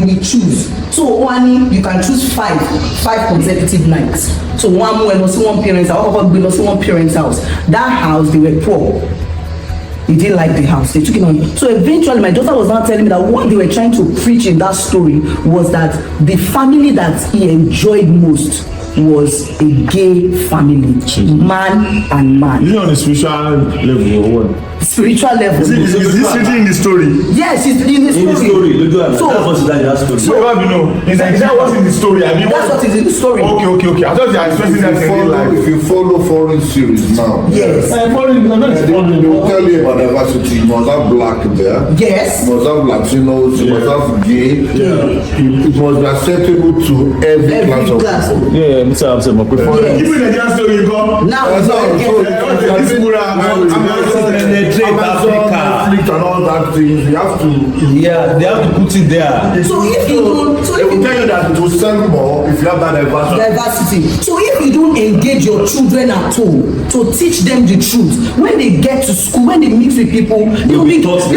will choose. So one, you can choose five consecutive nights. So one more, one parent's house, one parent's house. That house, they were poor. He didn't like the house. They took it on. So eventually, my daughter was now telling me that what they were trying to preach in that story was that the family that he enjoyed most was a gay family, man and man. Is it on a spiritual level or what? Spiritual level. Is this written in the story? Yes, it's in the story. So that's what's in that story. So what you know? Is that what's in the story? I mean, that's what is in the story. Okay. I thought you were expressing that in real life. If you follow foreign series now, yes, they will tell you about diversity. You must have black there. Yes. You must have Latinos. You must have gay. Yeah. It must be acceptable to every class of people. Yeah, Mr. Absem, yes. Even the Nigerian story, you go. Now conflict and all that things. You have to. Yeah, they have to put it there. So if you don't, they will tell you that it will sell more if you have that diversity. So if you don't engage your children at all to teach them the truth, when they get to school, when they mix with people, they'll be taught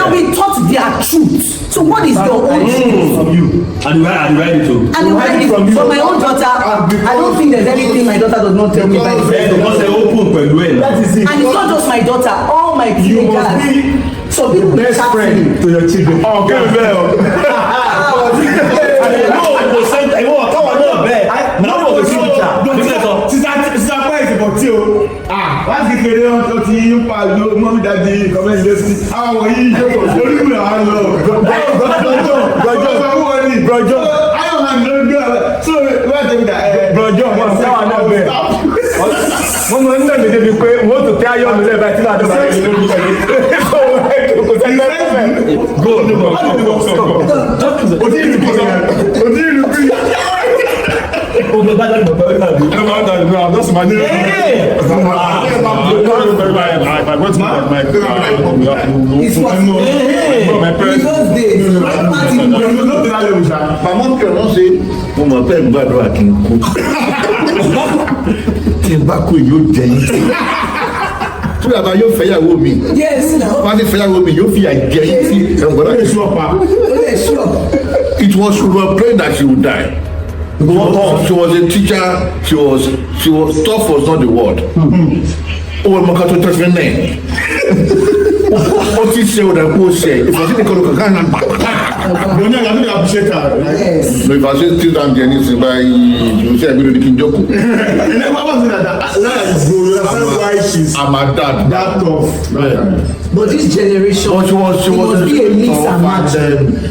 their truth. So what is your own truth from you? And write it too. And write it from my own daughter. I don't think there's anything my daughter does not tell me. Because they open that is it. And it's not just my daughter, all my children. So people best friend to your children. Oh, okay, well. What's the career of you, Palo, Mommy, Daddy, comment, listen. How are you? Bro, I don't have no girl. So, what is that? Bro, one more time, we want to tell you on the left. I that's my name. My mom cannot say, "Oh, my pen bad working." Tobacco, you giant. So that you fair with me. Yes, no. Why fair with me? You feel like giant. It was praying that she would die. She was a teacher. She was tough. Was not the word. Oh, my God, to touch my name. What is she would have said? If I see the color, appreciate her. Yes. no, if I say still I'm getting by you say I go to the Kinjoku. I'm a dad. That tough. But this generation, She was must be a mix and match.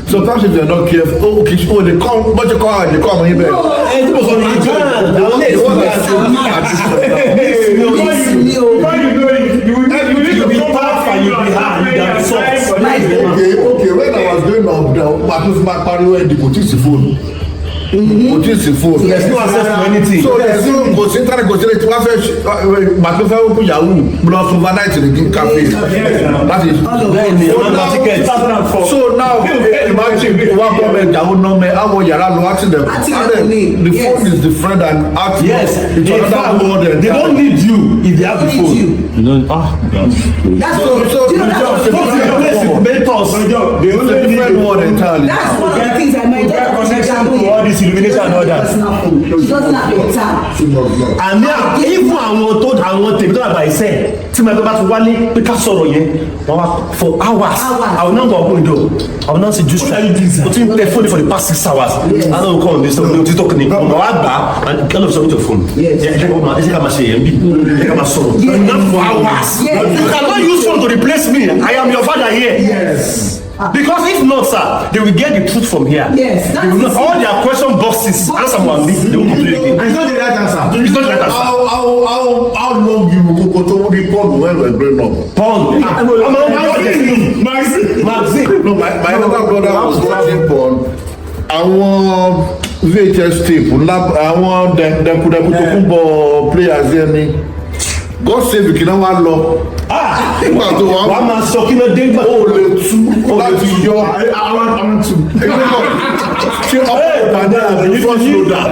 Sometimes if they're not careful, they come, but you call her, they come here. Okay, when I was doing my pariwo and the boutique phone. Phone. There's no access to anything. So there's no open Yahoo, block overnight in the cafe. That is so now imagine one comment Yahoo number, I want Yahoo acting them. The phone is the friend and acting. Yes, they don't need you if they have the phone. That's one of the things I might not illumination and all that. She doesn't have the time. And now, even àwọn tèmi tó àgbà ìṣe tí mo bá ti wálé pé ká sọ̀rọ̀ yẹn for hours. I will not go open the door. I will not say just try but you play phone for the past 6 hours. I don't call this stuff. You talk ni. Mo wá gbà and kind of submit your phone. Yes. Ẹ jẹ́ ká máa ṣe yẹn bí. Ẹ jẹ́ ká máa sọ̀rọ̀. Not for hours. You cannot use phone to replace me. I am your father here. Yes. Because if not, sir, they will get the truth from here. Yes, they will not, all their question boxes answer one day. They will complete it. And it's not the right answer. It's not the right answer. How long you will go to the porn when we're growing up? Porn. Magazine. No, my younger brother was watching porn. Àwọn VHS tape, àwọn dẹkùdẹkù tó kún bọ̀ players yẹn ni. God save you, kí náà wá lọ. Nígbà tó wà máa sọ kí ló dé gbà. Ó lè tú láti yọ àwọn tú. Ṣé ọ̀pọ̀ ìpàdé àbí front loader?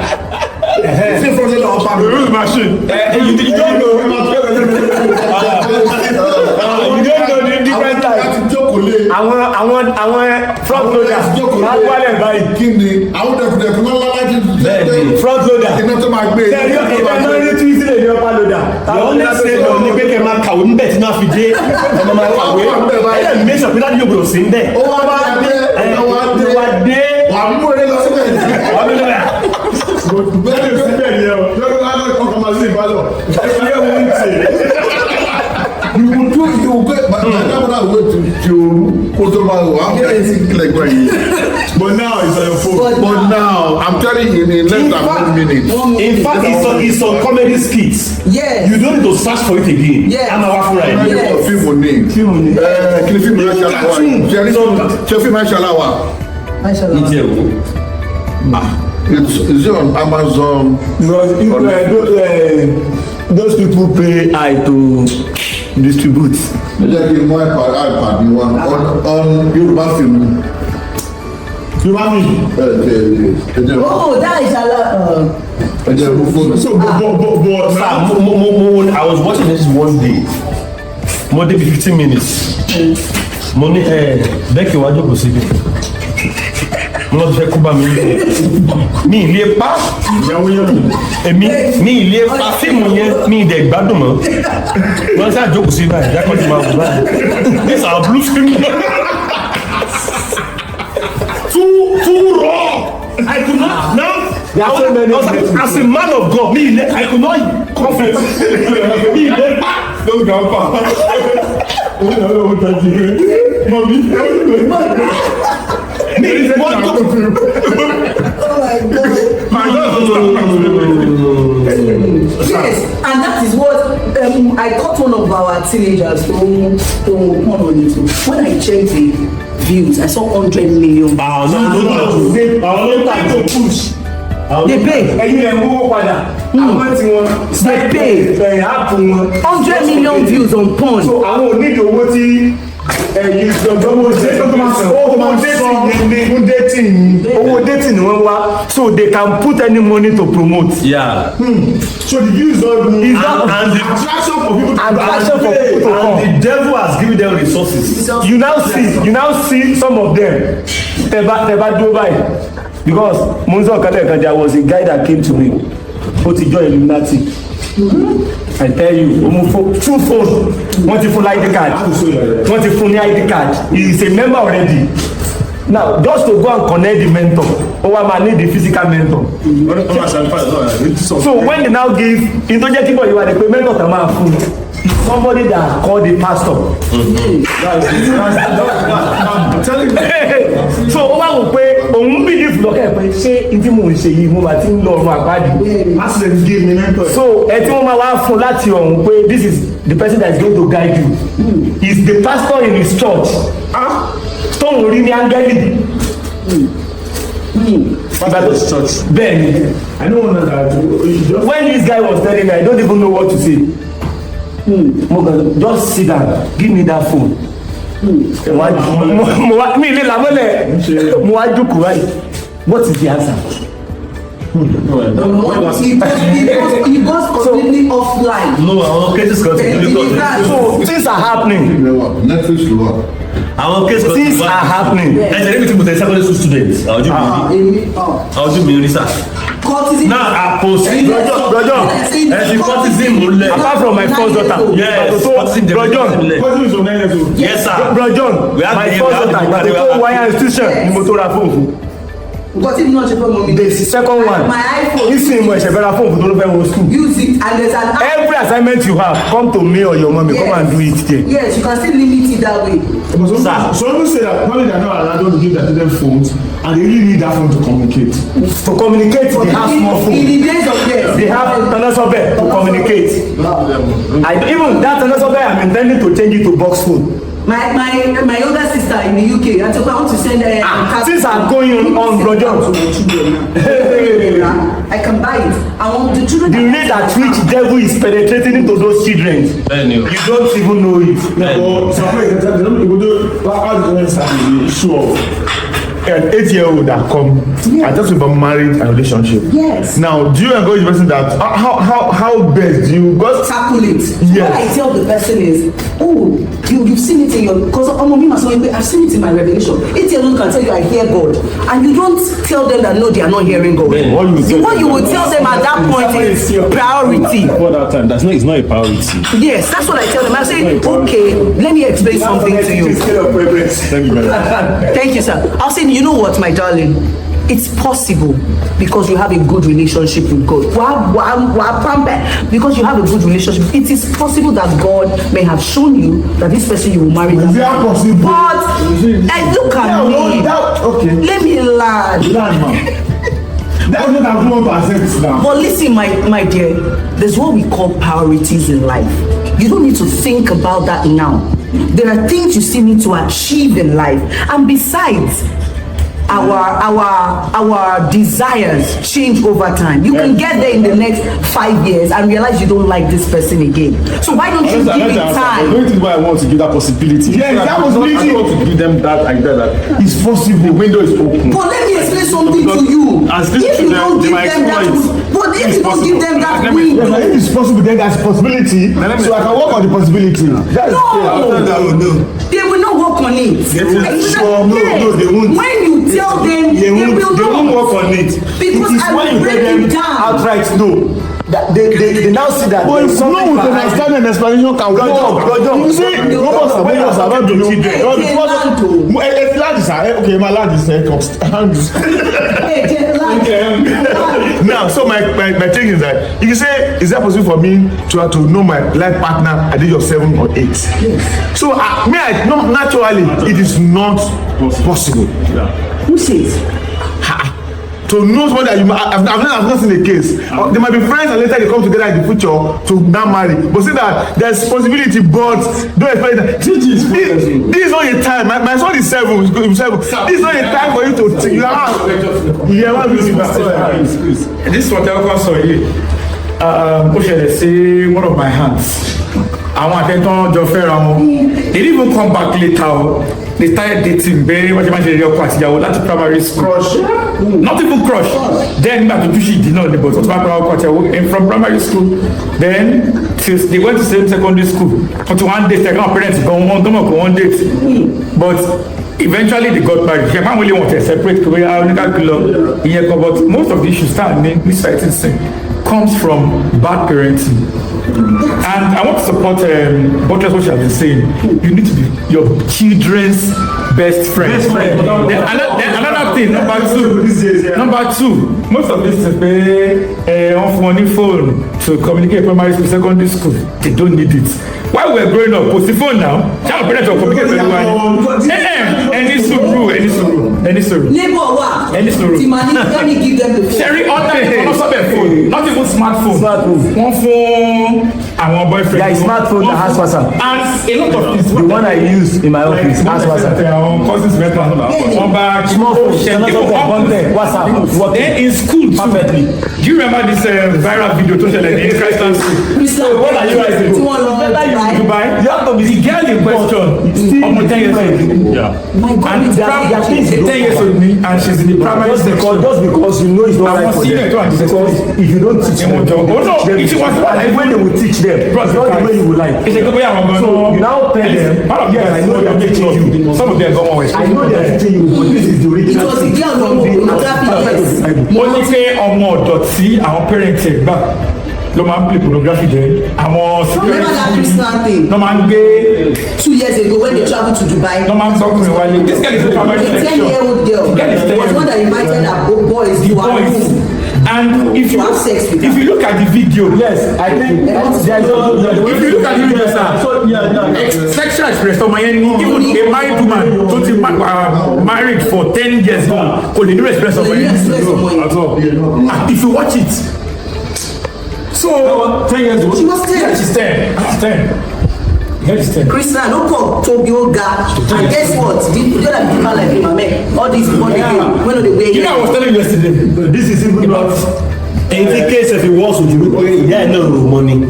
Ṣé front loader ọ̀pá mi? Use machine. You don't know. You don't know the different types. Láti jókòó lé àwọn front loader máa wálẹ̀ báyìí. kí ni àwọn dẹkùdẹkù náà lálájú front loader iná tó máa gbé ẹ̀rọ náà ní tí sílẹ̀ ní upper loader. yọ̀ọ́ ní sẹ́yọ̀ ní pé kẹ́ máa kàwé níbẹ̀ tí máa fi dé ọmọ máa kàwé ẹ̀yẹ́ mẹ́sàn pé láti yóò gbọ́dọ̀ sí níbẹ̀. ó wá dé wà dé wà mú eré lọ síbẹ̀ bẹ́ẹ̀ ni síbẹ̀ ni ẹ o lọ́dún láti ọkọ̀ máa sí ìbálò ẹ̀yẹ́ wọ́n ń tè. you go get but na that way to kotoba I'm getting like right but now it's on your phone. but now I'm telling you in less than 1 minute. In fact, it's on comedy skits. Yes. You don't need to search for it again. Yes. I'm our friend. I'm Yes. for film name. Kini film na shalawa. Ṣé film na shalawa? It's on Amazon. Those people pay I to distribute. Ẹ jẹ́ kí n mú iPad mi wá on Yorùbá film. Yorùbá mi. Oh, that is a lot. Ẹ jẹ́ mú fóònù. So but I was watching this one day. More than 15 minutes. Mo ní Becky wájú kò síbi. Mo lọ fẹ́ kú bá mi ní ilé pa èmi ní ilé pa fíìmù yẹn ní ìdẹ̀ ìgbádùn mọ́ wọ́n sá jókòó sí báyìí jákọ́ ti máa wù báyìí this our blue screen too raw I could not now as a man of God ní ilé I could not confess ní ilé pa don't go far. Oh my God. Yes, and that is what I caught one of our teenagers to come on YouTube. When I checked the views, I saw 100 million. They pay. They pay. 100 million views on porn. So I won't need owó tí owó dating ni wọ́n wá so they can put any money to promote. Yeah. So the views don't mean and the attraction for people to come. And the devil has given them resources. You now see some of them. Teba Dubai. Because Munzo Kadekanja was a guy that came to me. Ó ti join Illuminati. I tell you, two phones. Want to phone ID card. Want to phone ID card. He is a member already. Now, just to go and connect the mentor, I need the physical mentor. So when they now give, you are the mentor to my phone. Somebody that called the pastor. I'm telling you. So over will pay. Believe lọ́kẹ́ pé ṣé ìdí mò ń ṣe yìí mo máa ti ń lọ ọ̀run àgbàdì. Accident give me mentor. So ẹ tí wọ́n máa wá fún láti ọ̀hún pé this is the person that is going to guide you. He is the pastor in his church. Tóun rí ní áńgẹ́lì. Pastor's church. Bẹ́ẹ̀ni. I don't know that. When this guy was telling me I don't even know what to say. Just sit down, give me that phone. Mi ilé làmọ́lẹ̀ mo wá jókòó báyìí. What is the answer? He goes completely offline. No, our cases continue. So things are happening. Netflix to work. Our cases things are happening. Ẹ jẹ́ níbi tí mo tẹ̀ secondary school students. Àwọn ojú mi rí sá. Now I post. Cultism. Apart from my first daughter. Yes. So Bro John. Yes sir. Bro John. My first daughter. Go wire institution. Ni mo tó ra fóònù. Because if not, the second one. My iPhone. You see, my phone to the school. Use it, and there's an every assignment you have, come to me or your mommy. Yes. Come and do it there. Yes, you can still limit it that way. So people say that probably they're not allowed to give their children phones, and they really need that phone to communicate. To communicate, they have small phone. In the days of yes, they have Tanasobe to communicate. Even that Tanasobe, I'm intending to change it to box phone. My younger sister in the UK, I want to send her. Things are going on, Bro John. I can buy it. I want the children. The rate at which devil is penetrating into those children, you don't even know it. Sure. an 8-year-old that come and just about married and relationship. Yes. Now, do you encourage the person that how best do you tackle it? Yes. What I tell the person is, oh, you've seen it in your, because I've seen it in my revelation. 8-year-old can tell you I hear God, and you don't tell them that no, they are not hearing God. What you will tell them at that point is priority. For that time, it's not a priority. Yes, that's what I tell them. I say, okay, let me explain something to you. Thank you very much. Thank you, sir. I'll say, you know what, my darling? It's possible because you have a good relationship with God. Because you have a good relationship, it is possible that God may have shown you that this person you will marry. Is that possible? But look at me. Okay. Let me learn. That's what I'm going to accept now. But listen, my dear, there's what we call priorities in life. You don't need to think about that now. There are things you still need to achieve in life. And besides, our desires change over time. You can get there in the next 5 years and realize you don't like this person again. So why don't you give it time? I don't think why I want to give that possibility. Yes, that possibility. I want to give them that idea that it's possible. The window is open. But let me explain something to you. As this If you don't give might them that, but if you don't give them that window, If it's possible, then there's a possibility. So I can work on the possibility. That's no, they will not work on it. No, they won't. When you tell them, they won't work on it. Because I will break it down. Outright no. They now see that. But it's not with understanding and explanation can work. You see, robots are about to do. Okay, my land is now, so my thing is that if you say, is that possible for me to know my life partner at the age of 7 or 8? Yes. So naturally, it is not possible. Yeah. Who says? To know someone that I've not seen a case. They might be friends and later they come together in the future to now marry. But see that there's possibility, but don't expect that. This is not a time. My son is 7. This is not a time for you to think. This hotel concern here. Ó ṣẹlẹ̀ sí one of my hands. Àwọn akẹ́kọ̀ọ́ jọ fẹ́ra wọn. They didn't even come back later. They started dating bẹ́ẹ̀ wọ́n ṣe máa ṣe eré ọkọ àti ìyàwó láti primary school. Crush. Not even crush. Then nígbà tó tún ṣì dì náà ni but wọ́n ti máa primary ọkọ àti ìyàwó and from primary school then till they went to same secondary school. Wọ́n ti one date ẹ̀ka parents gan wọn dánmọ̀ kó one date but eventually they got married. Ṣé máa wọlé wọn tẹ̀ separate kò bẹ́ẹ̀ oníkàkú lọ ìyẹn kan but most of the issues start ní society sin comes from bad parenting. And I want to support what you have been saying. You need to be your children's best friend. Then another thing, number two, most of these on phone to communicate primary school, secondary school, they don't need it. While we're growing up, post the phone now, child parents will communicate with anyone. Any suru. Neighbor wa. Any suru. Let me give them the phone. Sharing all the phone, not even smartphone. One phone, and one boyfriend. Yeah, smartphone that has WhatsApp. And a lot of things. The one I use in my office has WhatsApp. Cousins met one back. Small phone, WhatsApp. Then in school perfectly. Do you remember this viral video to tell in Christian school? So what are you guys doing? Dubai. You have to be the girl in question. Almost 10 years old. Yeah. My God, and 10 years old and she's in the primary just because you know it's not right for them. Because if you don't teach them, when they will teach them, it's not the way you would like. So you now tell them, yes, I know they are teaching you. Some of them don't always. I know they are teaching you, but this is the original. Because the girl don't pornography. Mo ní pé ọmọ ọ̀dọ̀ tí àwọn parents ẹ̀ gbà ló máa ń play pornography jẹ́ àwọn remember that Christian thing? ló máa ń gbé 2 years ago when they traveled to Dubai. ló máa ń sọkùnrin wálé. This girl is a primary A section. 10-year-old girl was one that invited her boys to her room. And if you have sex with if you look at the video, yes, I think if you look at the video, sir, sexual experience of my even a married woman tó ti married for 10 years now kò lè ní experience of my at all. And if you watch it, so 10 years old, She was 10. Yeah, she's 10. She's 10. Christian, no call Toby Oga. And guess what? You don't have people like him, man. All these money game. When they wear. You know, I was telling you yesterday. this is even about in the case if it was with you, yeah, no money.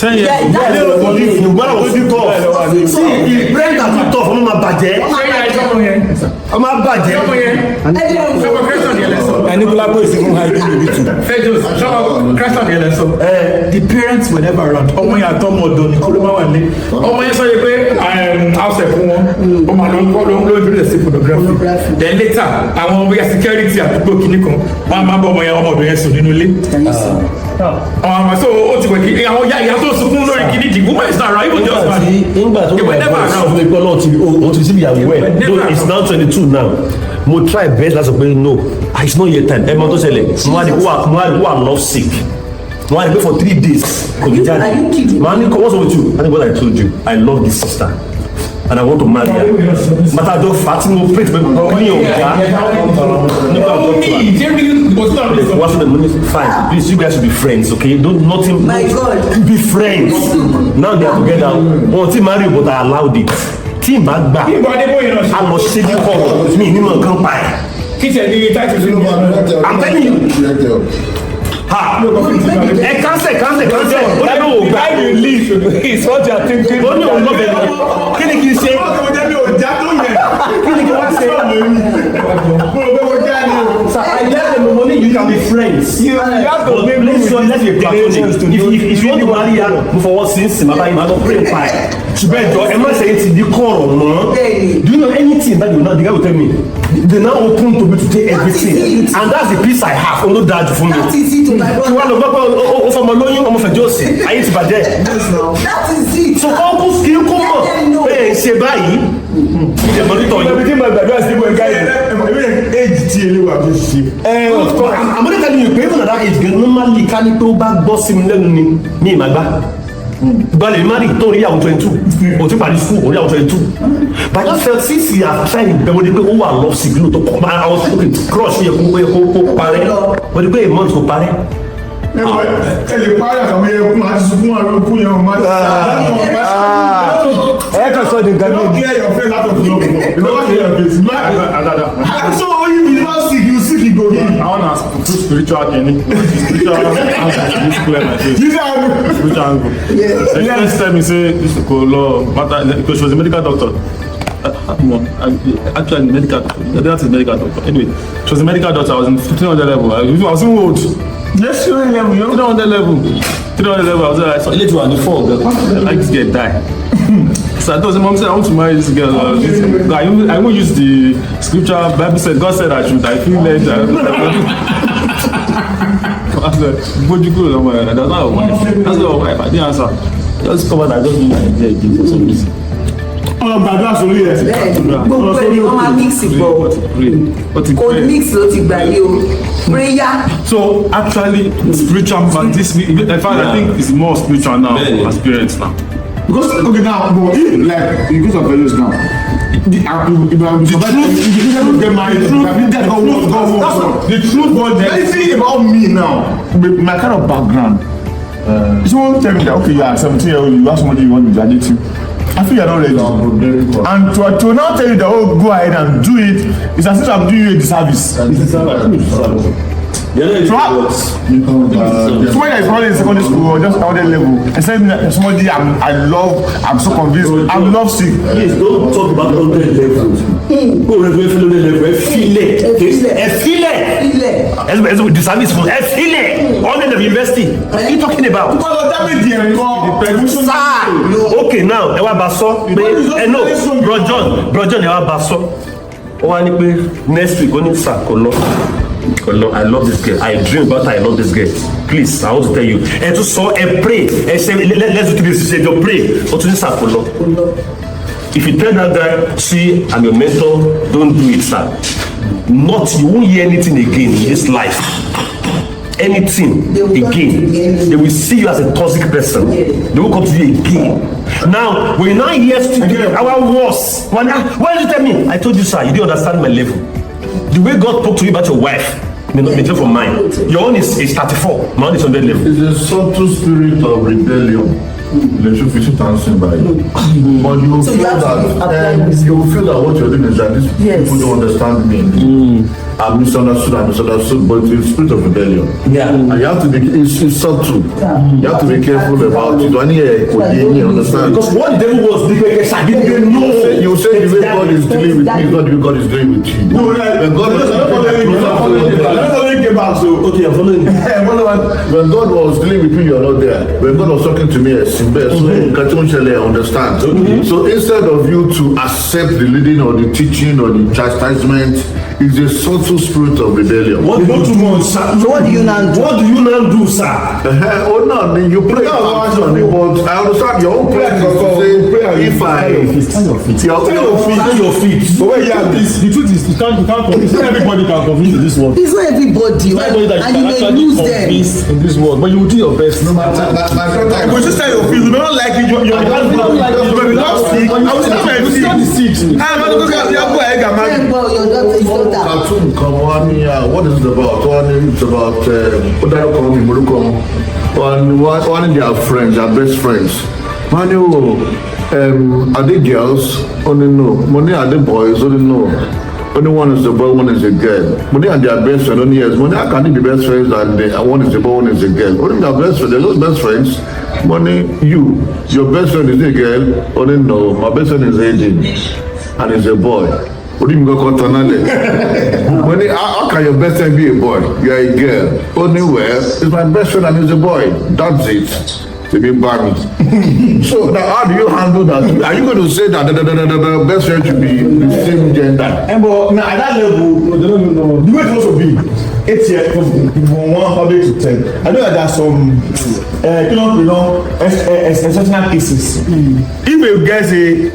10 years. Yeah, that's You was too tough. See, if brain that too tough, ọmọ máa bàjẹ́. Ọmọ máa bàjẹ́. ẹni kúlá bó ìsìnkú ha ibi níbi tù. Fejos, ṣọwọ́ Christian yẹn lẹ sọ. The parents were never around. Ọmọ yẹn àtọmọ ọ̀dọ̀ ni kó ló máa wà ní. Ọmọ yẹn sọ yẹ pé house ẹ̀ fún wọn. Ọmọ àlọ́ ló ń bẹ̀rẹ̀ sí photography. Then later, àwọn bóyá security àdúgbò kìíní kan wọ́n máa bọ́ ọmọ yẹn ọmọ ọ̀dọ̀ yẹn sùn nínú ilé. Àwọn so ó ti wẹ̀ kí àwọn ìyá tó sunkún lórí kìíní the woman is not around even just man. Nígbà tó wà ẹ̀kọ́ sọ fún mi pé ọlọ́run ti sí ìyàwó ẹ̀ though it's now 22 now mo try best láti sọ pé no it's not yet time ẹ̀ mọ́ tó ṣẹlẹ̀ mo wá ní who are love sick mo wá ní pé for 3 days kò ní jáde màá ní what's wrong with you I think what I told you I love this sister and I want to marry her mata jọ fa tí mo pray to me ní ọ̀gá nípa ọjọ́ tó a fine please you guys should be friends okay don't nothing be friends now they are together wọn ti marry but I allowed it tí ìbá gbà a lọ ṣe ní kọ̀ọ̀ mi nínú nǹkan pa ẹ̀. I'm telling you. Ha! Cancel. Ó dábẹ́ wò gbà. Why you leave? It's what you are thinking. Ó ní òun lọ́bẹ̀ lọ. Kí ni kí n ṣe? Kí ni kí wọ́n ṣe? Sir, I left them the money you can be friends. You have to make let's be platonic. If you want to marry her, move forward since my body, my don't pray fire. Ṣùgbọ́n ẹ̀jọ̀ ẹ má ṣe é ti di kọ̀rọ̀ mọ́. Do you know anything that you know the guy will tell me? They now open to me to take everything and that's the peace I have. Olo dájú fún mi. That is it to my brother. Tí wọ́n lọ gbọ́ pé o fọmọ lóyún ọmọ Fejosbaba ayé ti bàjẹ́. That is it. So kọ́kú kí n kó mọ̀ pé ẹ̀ ń ṣe báyìí. Ìjọba onítọ̀ yìí. Ibi tí mo gbàdúrà sí ibò ẹ̀ka yìí age tí eléwu àti ṣe. Of course, I'm only telling you pé even at that age gan normally ká ní pé ó bá gbọ́ sí mi lẹ́nu ni mi ì máa gbá. Gbọ́dọ̀ ìmárì tó ń rí àwọn 22 o ti parí school o rí àwọn 22 but I just felt since he had tried ìbẹ̀wò ni pé ó wà love sick lóòótọ́ kọ́ máa àwọn sókè crush yẹ kó parẹ́ wọ́n ti pé a month kó parẹ́. Ẹ lè parí àtàwọn ẹkún àti sunkún àwọn ẹkún yẹn wọn máa ń ẹ kàn sọ ní nǹkan don't clear your face out of love you never clear your face so you never sick you sick you go heal. I want to ask for two spiritual thing. Spiritual angle. This clear my face. Spiritual angle. The first time he say this go law matter because she was a medical doctor. Actually medical doctor. That is medical doctor. Anyway, she was a medical doctor. I was in 1500 level. I was in old. Yes, you level. You 300 level. 300 level. I was like, so later on the fall, like this girl die. So I told him, Mom said, I want to marry this girl. I won't use the scripture. Bible said, God said I should. I feel like I said, but you go, that's not a wife. That's not a wife. I didn't answer. Just come on, I just need an idea again for some reason. gbàdúrà sórí ẹ. Gbogbo ẹni wọ́n máa mix pọ̀. Kò mix ló ti gbà yí o. Prayer. So actually, spiritual, but this, in fact, I think it's more spiritual now as parents now. Because okay now, but if like because of values now, the truth was there. Anything about me now, with my kind of background, someone tell me that okay, you are 17-year-old, you have somebody you want to graduate to. I feel you're not ready. And to now tell you that oh go ahead and do it, it's as if I'm doing you a disservice. So when I was in secondary school or just out there level, and somebody I'm so convinced, I'm love sick. Yes, don't talk about 100 levels. Go level, feel it. As we disservice for feel it. All in the university. What are you talking about? Okay, now, ẹ wá bá sọ pé no, Bro John ẹ wá bá sọ. Ó wá ní pé next week ó ní sir kò lọ. I love this girl. I dream about her. I love this girl. Please, I want to tell you. And to so and pray. And say, let's do this. Say, don't pray. Or to this apollo. If you tell that guy, see, I'm your mentor. Don't do it, sir. Not you won't hear anything again in this life. Anything again. They will see you as a toxic person. They will come to you again. Now, when you're not here to our worst. Why did you tell me? I told you, sir. You didn't understand my level. The way God talked to you about your wife may not be different from mine. Your own is 34, my own is 100 level. It's a subtle spirit of rebellion. they should fix it and sing by you. But you will So feel you have to apply that this. you will feel that what you're doing is that these Yes. people don't understand me. I'm misunderstood, but it's spirit of rebellion. Yeah. And you have to be, it's subtle. You have to be careful about it. When you understand? Because what the devil was doing, You say the way God is dealing with me is not the way God is dealing with you. No, When God was okay, I'm following. when God was dealing with me, you're not there. When God was talking to me, I understand. So instead of you to accept the leading or the teaching or the chastisement, it's a subtle spirit of rebellion. What do you do, sir? So what do you now do? What do you now do, sir? Oh no, you pray but I understand your own prayer is to say if I Stand your feet. your But wait, yeah, the truth is, you can't convince. Not everybody can convince in this world. It's not everybody, Not everybody that and you can may actually lose them. convince in this world, but you will do your best. No matter. But just tell your feet, you may not like it, you're not sick. I was not my feet. I'm not going to go ahead and marry. Well, your daughter is daughter. cartoon come on here. What is it about? It's about what do you call me? One of their friends, their best friends. Are they girls? Only no. Money are they boys? Only no. Only one is the boy, one is a girl. Money and their best friend only yes. Money can be best friends and one is the boy, one is a girl. Only their best friend. They're those best friends. Money, your best friend is a girl. Only no. My best friend is aging and is a boy. What do you mean go Money, how can your best friend be a boy? You are a girl. Only where is my best friend and he's a boy. That's it. To be Bami. So now how do you handle that? Are you going to say that the best friend should be the same gender? But now at that level, they don't even know. The way it also be 8 years from 1 public to 10. I know that there are some exceptional cases. If a guy say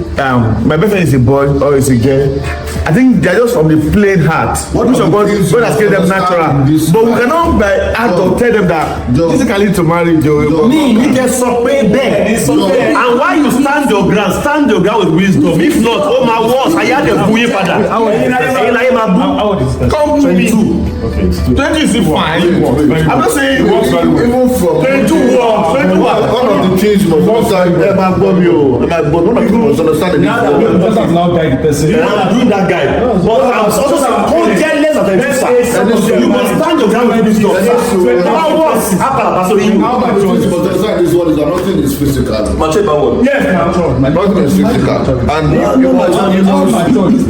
my best friend is a boy or is a girl, I think they're just from the plain heart. What which are of the God things God you has created them understand natural. in this But we life? cannot by act of tell them that physically to marry Joe. Me get something there. And why you stand your ground with wisdom. If not, oh my words, I had a booyah father. Come to me. 20 is fine. I'm not saying Even from 22 works. one of the things you must understand, one of you must understand the Now guide the person. I'm doing that guy. But I'm also careless of the You must stand your ground with wisdom. How was understand this one is that nothing is physical. yes, Nothing is physical. And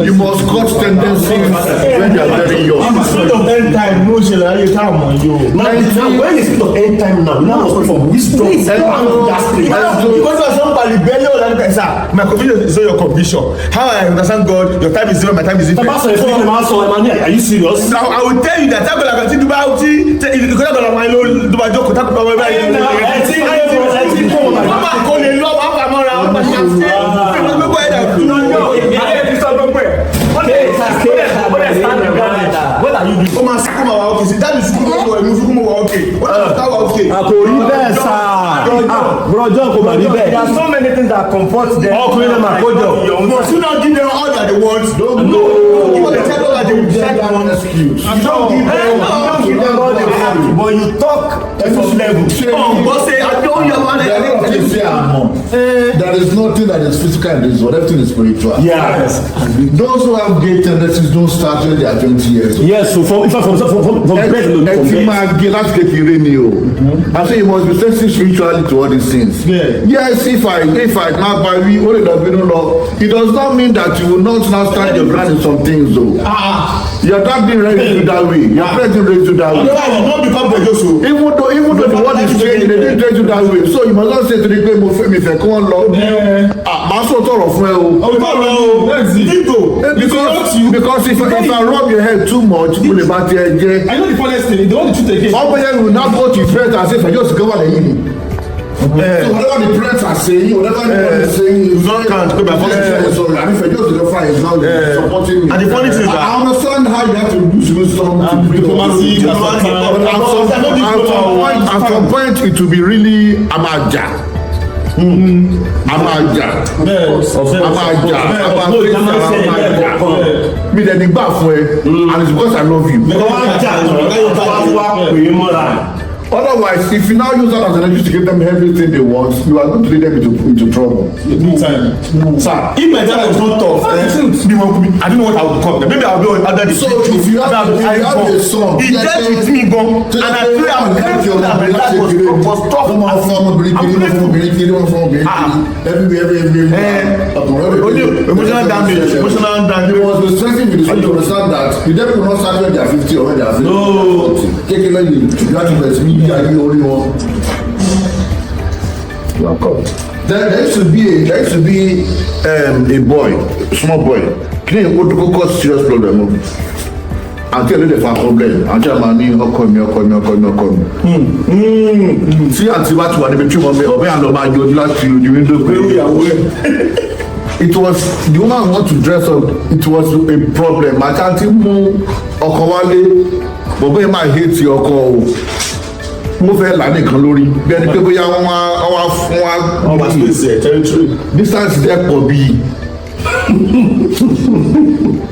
you must cut tendencies when you are very young. spirit of end time, no shall I come on you. Now, when is it of end time now? Now must be from wisdom. Wisdom. because of some rebellion and sir, my conviction is not your conviction. How I understand God, your time is different, my time is different. Are you serious? Now I will tell you that I'm gonna continue to buy because I'm gonna my loan do my job talk about my What are you doing? Come on, come on, okay. That is okay. Àkòrí bẹ́ẹ̀ sá. Brọ̀jọ́ kò mà ní bẹ́ẹ̀. There are so many things that comfort them. Ọkùnrin náà máa kójọ. Must you not give them all that they want? Don't give them all that they want. Excuse. You don't give them all they want, but you talk from level. But say I told you about it. There is nothing that is physical in this world. Everything is spiritual. Yes. Those who have gay tendencies don't start when they are 20 years old. Yes, so from birth to That's kékeré ni o. I say you must be sensitive spiritually to all these things. Yes, if I now buy only the law, it does not mean that you will not now stand your ground in some things though. Your dad didn't raise you that way. Your parents didn't raise you that way. Even though the world is changing, they didn't raise you that way. So you must not say to the people, "Me fẹ́ kí wọ́n lọ." Màá sọ tọrọ fún ẹ o. Because if I rub your head too much, mo lè bá tiẹ̀ jẹ́. I know the funniest thing. The one the truth again. Opeyemi will not go to his parents and say Fejosbaba lẹ́yìn mi. So whatever the parents are saying, whatever anyone is saying, you don't count. Go back. Sorry, I mean Fejosbaba is now supporting me. And the funny thing is that I understand how you have to use wisdom to diplomacy, at some point it will be really amaja. Amaja. Me dey gbà fún ẹ and it's because I love you. Otherwise, if you now use that as an excuse to give them everything they want, you are going to lead them into trouble. Sir, if my dad was not tough, I don't know what I would call them. Maybe I'll be under the So if you have a son, he dealt with me, and I pray I will help you that my dad was tough. Emotional damage. You must be stressing with the son to understand that you never will not start when they are 50 or when they are 50. No. Take it like you have to bless me, are you only one? There used to be a boy, small boy, can you go cause serious problem? Until they find problem, until my knee call me. See, until what you want to be true, or and my you last you the window. It was the woman want to dress up. It was a problem. I can't even okowale, but when my hate your call. Mo fẹ́ là nìkan lórí bí ẹni pé bóyá wọ́n wá fún wa. Ọba space territory. Distance there pọ̀ bí.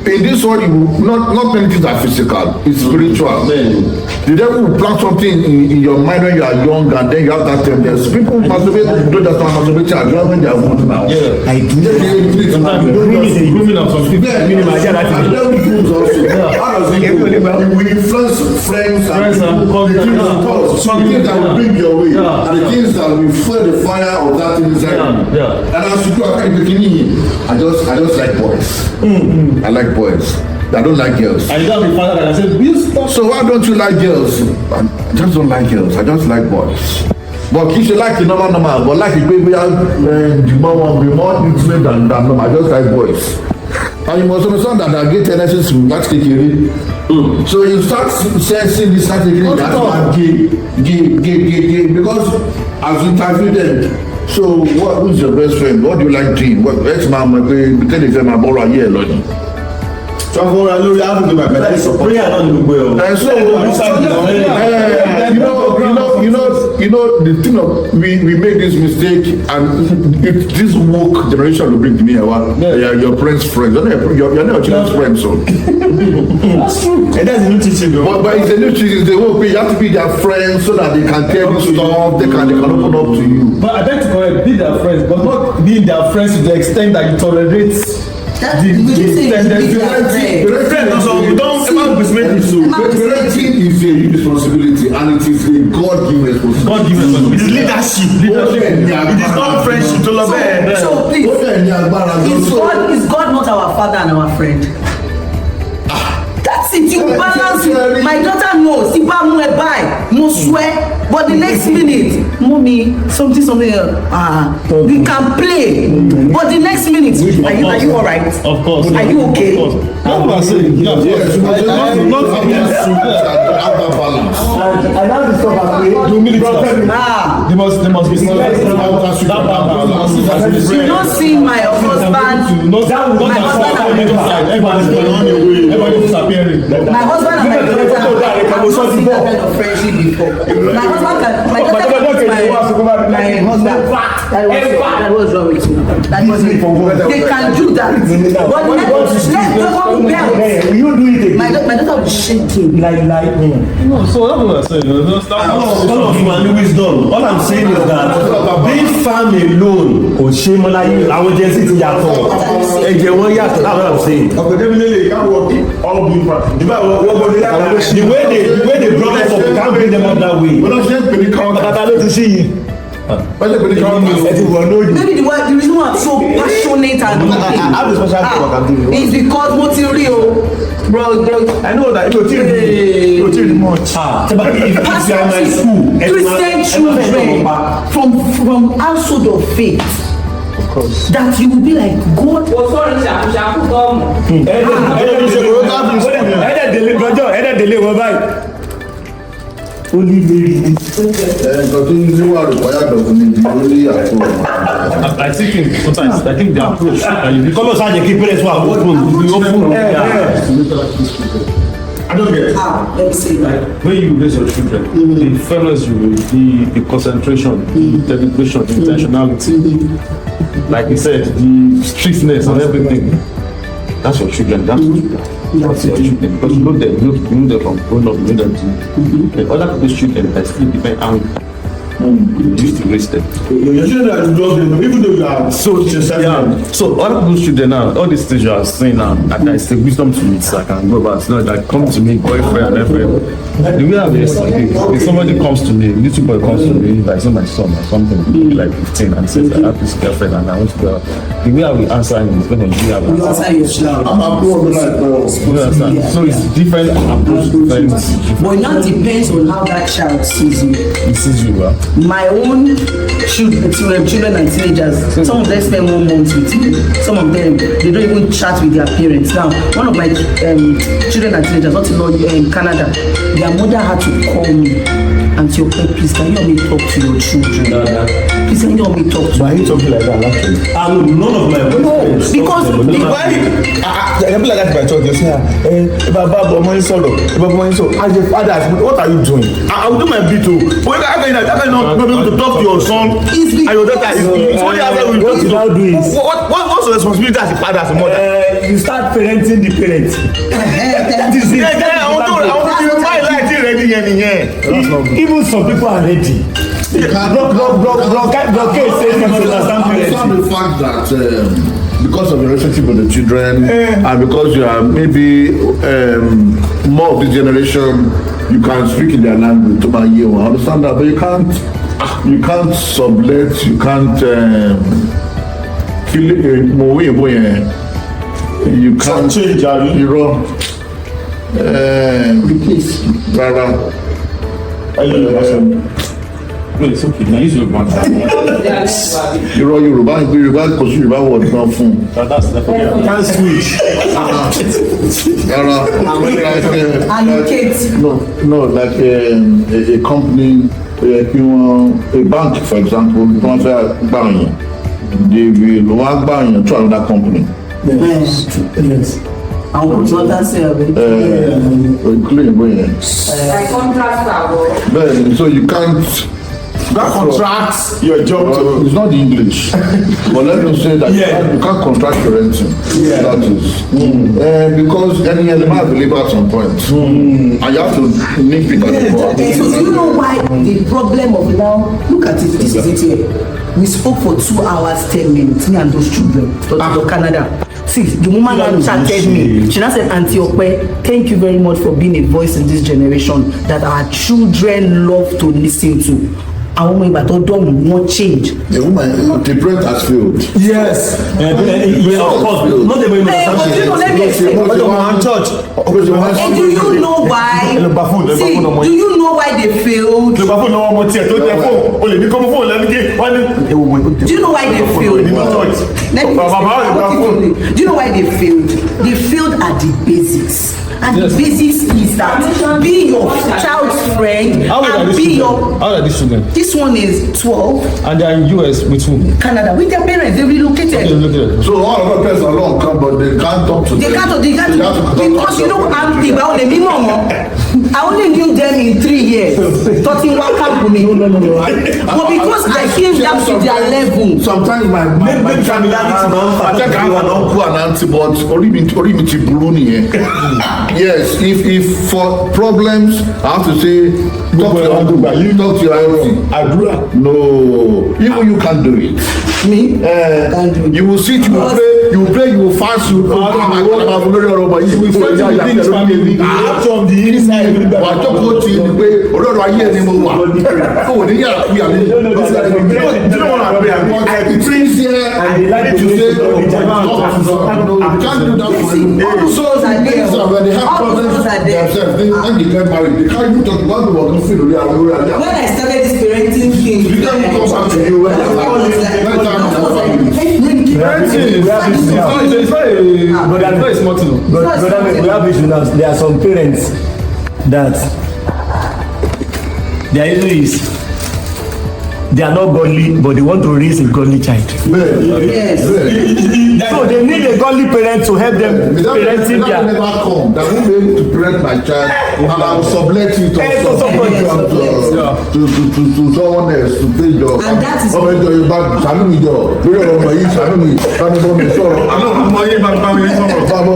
In this one, not many things are physical, it's spiritual. The devil will plant something in your mind when you are young, and then you have that tendency. People masturbate, don't just masturbate, are driving their phone now. Yeah. I do. Grooming of some people. And the devil grooms also. How does it go? You will influence friends and people. The things that will bring your way, and the things that will fuel the fire of that thing inside you. And as you do, I just like boys. I like boys. I don't like girls. I got my father and I said, so why don't you like girls? I just don't like girls. I just like boys. But if you like the normal, but like the baby, the mom will be more intimate than normal. I just like boys. And you must understand that I get tendencies to match the So you start sensing this kind of thing that gay, because as you interview them. So who's your best friend? What do you like doing? What ex-man because they say my ball are here, Lord. So prayer not the way. And so you know the thing of we make this mistake, and if this woke generation will bring to me your friend's friends. You're not your children's friends, so that's true. And that's a new teaching though. But it's a new teaching. They won't be, you have to be their friends so that they can tell you stuff, they can open up to you. But I beg to correct, be their friends, but not being their friends to the extent that you tolerate. Parenting is a responsibility, and it is a God-given responsibility. It is leadership. It is not friendship to love. So please, is God not our father and our friend? That's it. You balance it. My daughter knows. If I'm going to buy, no swear. But the next minute, mommy, something else. We can play. But the next minute, are you all right? Of course. Are you okay? What am I saying? Yes. I now discover they must be You don't see my husband. My husband and my daughter have not seen that kind of friendship before. My daughter my husband. That was wrong with you. That was it. They can do that. But you do it again. My daughter will shake him. No, so that's what I'm saying. All of human wisdom. All I'm saying is that being firm alone kò ṣe mọ́ láyé àwọn jẹ́sí ti yàtọ̀ ẹ̀jẹ̀ wọn yàtọ̀. That's what I'm saying. Definitely, can't work all being firm. The way they brought us up, we can't bring them up that way. But I'm saying Bàbá ló ti sí yìí. Maybe the reason why I'm so passionate and I have a special thing I can do. is because what you real, bro. I know that it will tell much. Christian children from household of faith. Of course. That you will be like God. Only Mary. I think sometimes the approach. Because I keep parents who are open. I don't get it. Let me see. When you raise your children, the fairness you will, the concentration, the deliberation, the intentionality, like you said, the strictness and everything. That's your children. That's what you That's your children. Because you know them, you know them from growing up, you know them too. And other people's children that still depend on you used to raise them. Your children are love them, even though you are so Yeah. So other people's children now, all these things you are saying now, and I say wisdom to me, so I can go back. So that come to me, boyfriend, girlfriend. The way I raise if somebody comes to me, little boy comes to me, like my son or something, like 15, and says, I have this girlfriend and I want to go out. The way I will answer him is going to be able You answer your child. I'm a poor like you understand? Yeah. So it's different approach, different. But it now depends on how that child sees you. He sees you, My own children and teenagers, some of them spend 1 month with me. Some of them, they don't even chat with their parents. Now, one of my children and teenagers, not in Canada, their mother had to call me and say, okay, please, can you help me talk to your children? Please, can you help me talk to Why are you talking like that, actually? none of my because I feel like that by church, you say, Baba, money solo, Baba, money solo. As a father, what are you doing? I will do my bit too. But how can you not be able to talk to your son and your daughter? What you now do is, what's the responsibility as a father, as a mother? You start parenting the parents. That is it. I want to my life ready here. Even some people are ready. Blockade says you understand the fact that because of the relationship with the children and because you are maybe more of this generation, you can speak in their language to my ear. I understand that, but you can't sublet, you can't feel you can't change replace It's okay. Now use your one. Yorùbá kò sí Yorùbá word náà fún. That's the can't switch. allocate. No, like a company, a bank, for example, they will want buying to another company. Yes. Àwọn consultant say Clean, Like contractor. But so you can't. That contracts your job to. It's not the English, but let me say that you can't contract parenting. Yeah. That is because any element will labor at some point, and you have to nip it at the point. Okay, so do you know why the problem of now? Look at it. This is it here. We spoke for 2 hours 10 minutes. Me and those children to Canada. See, the woman now chatted me. She now said, Auntie Ope, thank you very much for being a voice in this generation that our children love to listen to. Àwọn ọmọ ìgbà tó dọ̀mù wọ́n change. The woman, the parent has failed. Yes. of course. Not the way you Let me explain. Church. And do you know why? See, do you know why they failed? Do you know why they failed? Do you know why they failed? They failed at the basics. And the basics is that be your child's friend and be your. How are these children? This one is 12. And they are in US with whom? Canada with their parents. They relocated. So all of the parents alone come, but they can't talk to them. They can't because you know I only knew them in 3 years. 31 camp with me. But because I came down to their level. Sometimes my familiarity I think I have an uncle and auntie, but Orimiti Bruni. Yes, if for problems I have to say talk to your uncle, talk to your auntie. No, even you can't do it. Me? You will sit, you will pray, you will fast, you will from the inside. Wà á jókòó tí ní pé olóòrò ayé ẹni mo wà. Kò ní yàrá kú yàrá. I train here and they like to say, you can't do that for you. Also, when they have problems themselves, they get married. They can't even talk about the work of feel. When I started this parenting thing, you can't come back to you. There are some parents that their issue is they are not godly, but they want to raise a godly child. Yes. So they need a godly parent to help them parenting their. That never come. That won't be able to parent my child, and I will sublet it. to someone else to pay job. And that is ọmọ ẹjọ yorùbá ṣàánú mi jọ lórí ọ̀rọ̀ ọmọ yìí ṣàánú mi bámi bọ́ mi sọ̀rọ̀. àná ọmọ yìí bá mi sọ̀rọ̀. bàbá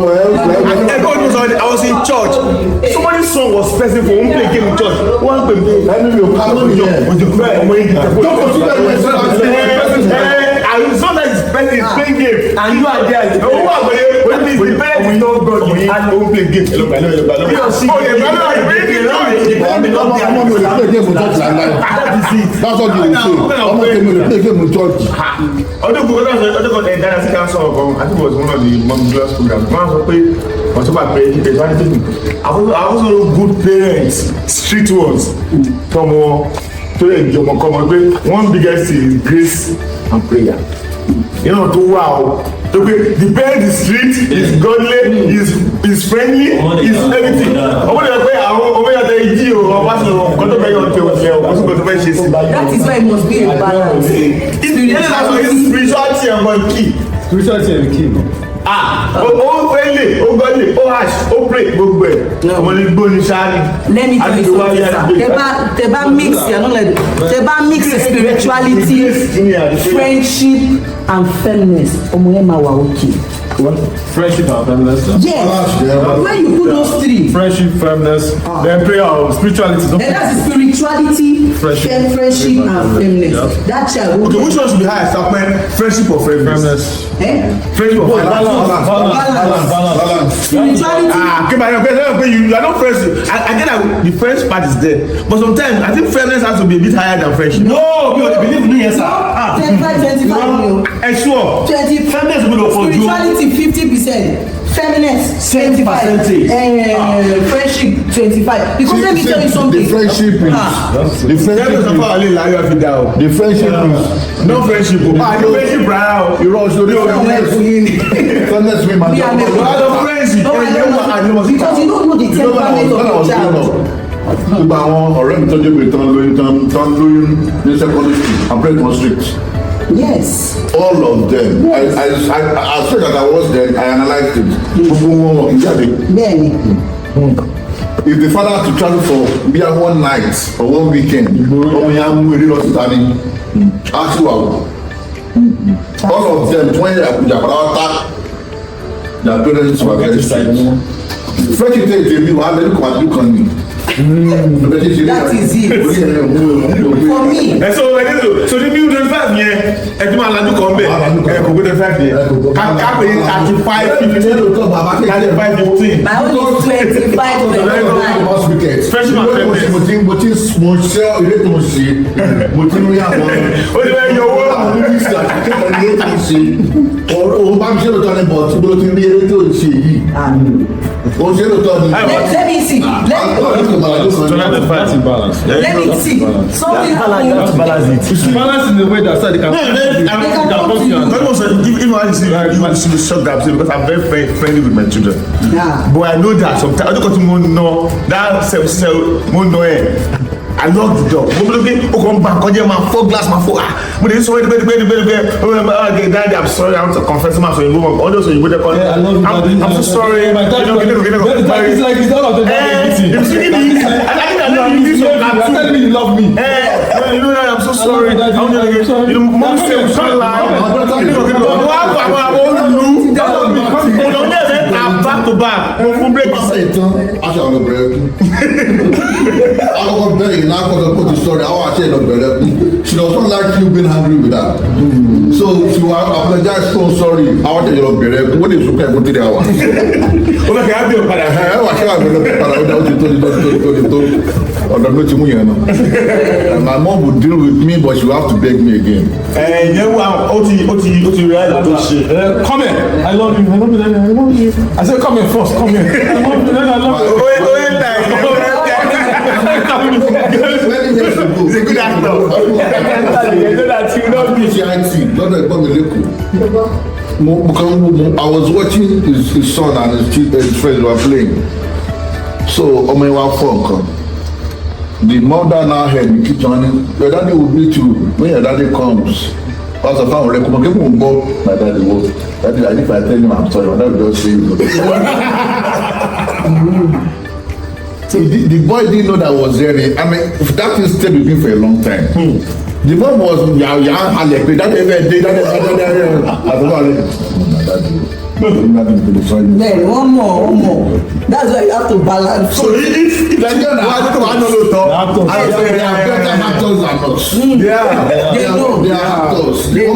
I was in church. Somebody's son was pressing for one play game in church. One play game. ẹni mi ò ká lórí yẹn. ọmọ yìí and sometimes it's playing game and you are there. Owó àgbẹ̀yẹ when the parents know God you and don't play game. ọmọ mi ò lè play game for church like that. That's what you dey say. ọmọ mi ò lè play game for church. ọdún kan ẹ̀dá sí ká sọ̀rọ̀ kan I think it was one of the mom class programs wọ́n sọ pé wọ́n sọ pé ìpèsè àwọn sọ̀rọ̀ good parents street ones tọmọ tó lè jọmọ kọmọ pé one biggest thing is grace and prayer you know tó wà o tó pé the parent is street is godly is friendly is everything ọmọ lè pé àwọn ọmọ yàtọ̀ ìjì o ọba sọ̀rọ̀ kọ́tọ́ bẹ́ẹ̀ yọ̀ tẹ̀ ọ̀tẹ̀ o kọ́tọ́ bẹ́ẹ̀ tó fẹ́ ṣe sí. That is why it must be a balance. Spirituality and God key. Spirituality and key. Ó friendly, ó godly, ó harsh, ó pray gbogbo ẹ̀. Ọmọ ní gbóni sáárì. Let me tell you something, sir. Teba mix, you know, like Teba mix spirituality, friendship, and firmness. Ọmọ yẹn máa wà okay. Friendship and firmness. Yes. When you put those three. Friendship, firmness, then prayer, spirituality. Then that's spirituality, friendship, and firmness. Yeah. That child. Okay, which one should be higher? Friendship or firmness? Friendship or Balance. Spirituality. You are not friends. I get that the friends part is there, but sometimes I think fairness has to be a bit higher than friendship. No, believe me, yes, sir. 25. Sure. 20. Fairness will go for you. Spirituality 50%. Feminist 25. Friendship 25. Because let me tell you something. The friendship is the friendship is no friendship. No friendship, brother. you rush to the friendness we man. Because you don't know the temperament of your child. gbogbo àwọn ọ̀rẹ́ mi tọ́jú pé tán lóyún ní secondary school and break one strict. Yes. All of them. Yes. I said that I was there. I analyzed it. Gbogbo wọn ìjáde. Bẹ́ẹ̀ni. If the father had to travel for bia one night or one weekend, ọmọ yẹn á mú eré lọ síta ní aṣíwáwò. All of them tí wọ́n yẹ àkùjà pàtàkì their parents were very strict. Fẹ́ẹ̀kì tẹ̀ èmi wà á lẹ́nu kọ́ àdúgbò kan ní. That is it. For me. So the new 25 yẹn ẹtí máa lajú kan bẹ ẹ kò gbé 25 yẹn kápẹ́ yẹn 35 15. My own is 25 Freshman mo ti ṣe ilé tó mo ṣe mo ti ní àwọn ó ti bẹ́ẹ̀ yọ owó. òun bá mi ṣe lóòótọ́ ní bọ̀ tí mo ti ní eré tó ń ṣe yìí òun ṣe lóòótọ́ ní. Let me see. Let me see. Something happened. Balance in the way that they can. You should be shocked that because I'm very friendly with my children. Yeah. But I know that sometimes I don't want to know that I love the job. Mo bí o kò ń ba nǹkan jẹ́ máa fọ́ glass máa fọ́ mo lè sọ bẹ́ẹ̀ daddy I'm sorry I want to confess my sorry all those you go there call I'm so sorry It's like it's all of them. You're telling me you love me. You know I'm so sorry. Mom say we can't lie. Back to back. Mo break. Aṣọ àwọn ọ̀bẹ̀rẹ̀ kú. Àwọn ọ̀bẹ̀rẹ̀ yìí náà kọ́kọ́ put the story. Àwọn àṣẹ ìlọ̀bẹ̀rẹ̀ kú. She does not like you being angry with her. So she will apologize so sorry. Àwọn àṣẹ ìlọ̀bẹ̀rẹ̀ kú. Wọ́n lè sọ pé ẹ̀kú 3 hours. O bẹ kẹ́ á bí o padà. Ẹ wà ṣé wà bí o padà ó dá ó ti tó ọ̀dọ̀ ló ti mú yẹn náà. My mom would deal with me but she will have to beg me again. Ẹ̀yẹ́ wa ó ti rí àyè tó ṣe. Come here. I love you. I love you. I said come here first. Come here. I love you. I love you. Many years ago. He's a good actor. You know that you know me. Lọ́dọ̀ ẹ̀gbọ́n mi lẹ́kọ̀ọ́. I was watching his son and his friends were playing. So ọmọ yẹn wá fọ́ nǹkan. The mother now heard me keep turning. Your daddy will beat you when your daddy comes. Because of how we recommend people go, my daddy will. Daddy, if I tell him I'm sorry, my daddy will just say you. The boy didn't know that was there. I mean, that thing stayed with him for a long time. The boy was Then one more. That's why you have to balance. So if They are actors. They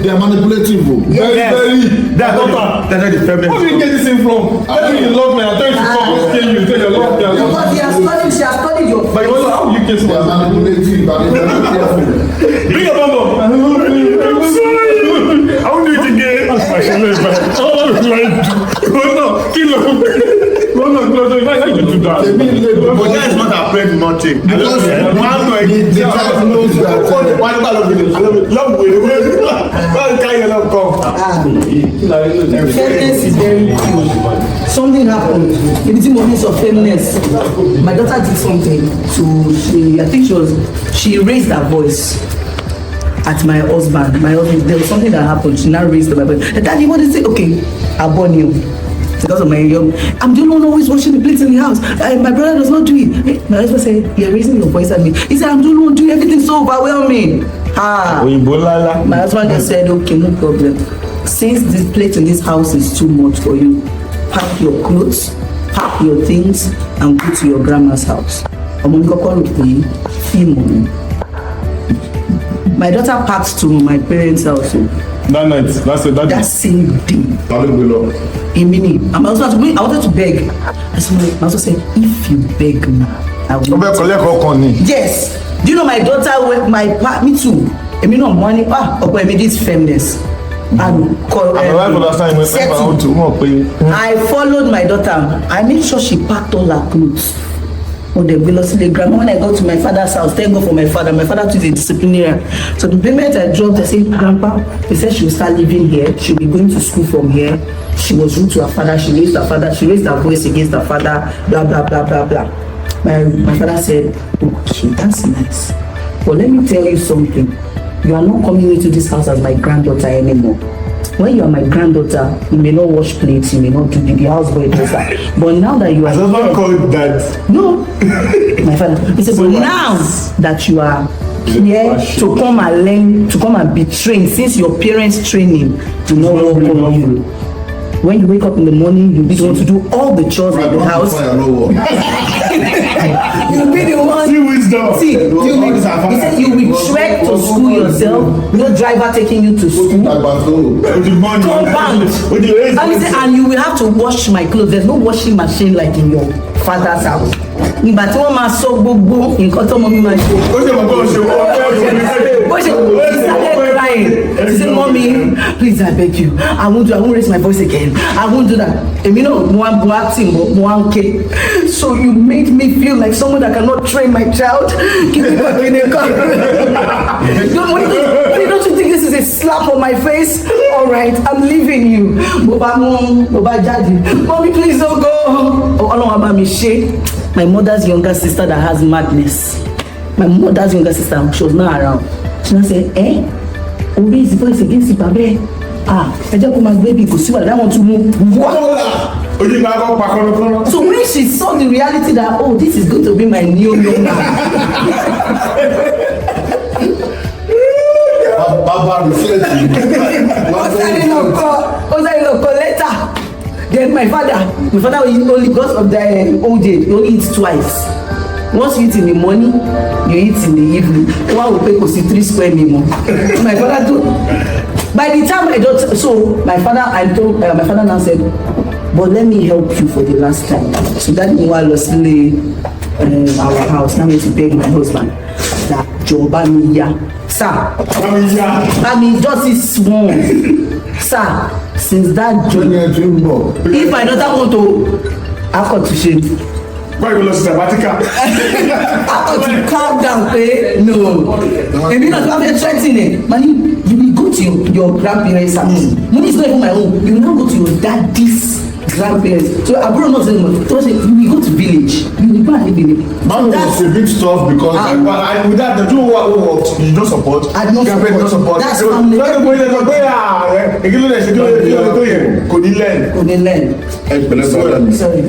are manipulative. that's not the feminist. Where do you get this thing from? Tell me you love me, I tell you to come and stay you, tell you love me. Because she has studied your But you know how you get They are manipulative. Bring your bumbo. I'm sorry. I won't do it again. That's my shame. Oh, no, kill him. No, why you do that? But that is not a friend nothing. Because the child knows that feminist is very cute. Something happened. In the moments of feminist, my daughter did something. So I think she raised her voice at my husband. There was something that happened. She now raised her voice. Daddy, what is it? Okay, I born you. Because of my young, I'm the only one always washing the plates in the house. My brother does not do it. My husband said, "You're raising your voice at me." He said, "I'm the only one doing everything so overwhelming." My husband just said, "Okay, no problem. Since this plate in this house is too much for you, pack your clothes, pack your things, and go to your grandma's house." My daughter packed to my parents' house. That night, That same day. A minute. I wanted to beg. I said, "If you beg now, I will." Yes. Do you know my daughter? Me too. Money. Opeyemi this feminist. And I followed my daughter. I made sure she packed all her clothes. They will see the grandma. When I go to my father's house, thank God for my father. My father too is a disciplinarian. So the payment I dropped, I said, "Grandpa," they said she will start living here. She'll be going to school from here. She was rude to her father. She raised her father. She raised her voice against her father. Blah blah blah blah blah. My father said, "Okay, that's nice. But let me tell you something. You are not coming into this house as my granddaughter anymore. When you are my granddaughter, you may not wash plates, you may not do the houseboy does that. But now that you are no, my father, he said, but now that you are here to come and learn, to come and be trained, since your parents' training do not work on you. When you wake up in the morning, you'll be the one to do all the chores in the house. You'll be the one. See, he said you will trek to school yourself. No driver taking you to school. Compound. And he said, and you will have to wash my clothes. There's no washing machine like in your father's house. But tí wọ́n máa sọ gbogbo nǹkan tó mọ mi máa ṣe. He started crying. He said, "Mommy, please, I beg you. I won't raise my voice again. I won't do that." So you made me feel like someone that cannot train my child. Give me back in the car. Don't you think this is a slap on my face? All right, I'm leaving you. Mommy, please don't go. My mother's younger sister that has madness. My mother's younger sister, she was not around. She said, Obi is the voice against the baby. I just put my baby go see what I want to move. So when she saw the reality that, oh, this is going to be my new member. Later. Then my father only because of the old age, he only eats twice. Once you eat in the morning, you eat in the evening. One will pay 3 square meal. My father too. By the time I don't, so my father now said, "But let me help you for the last time." So that meanwhile was our house. Now we need to beg my husband that Bamiloye, sir, Bami just is small, sir. Since that job, if my daughter want to, I got to shame. Why you lost sabbatical? I got to calm down, pay. No. If you not have a threatening, man, you will go to your grandparents' house. Money is not even my own. You now go to your daddy's grandparents. So I brought not saying much. So you will go to village. You will go and live in it. Man was a bit tough because with that, the two what you don't support. I don't support. That's family. Kò ní learn. Sorry.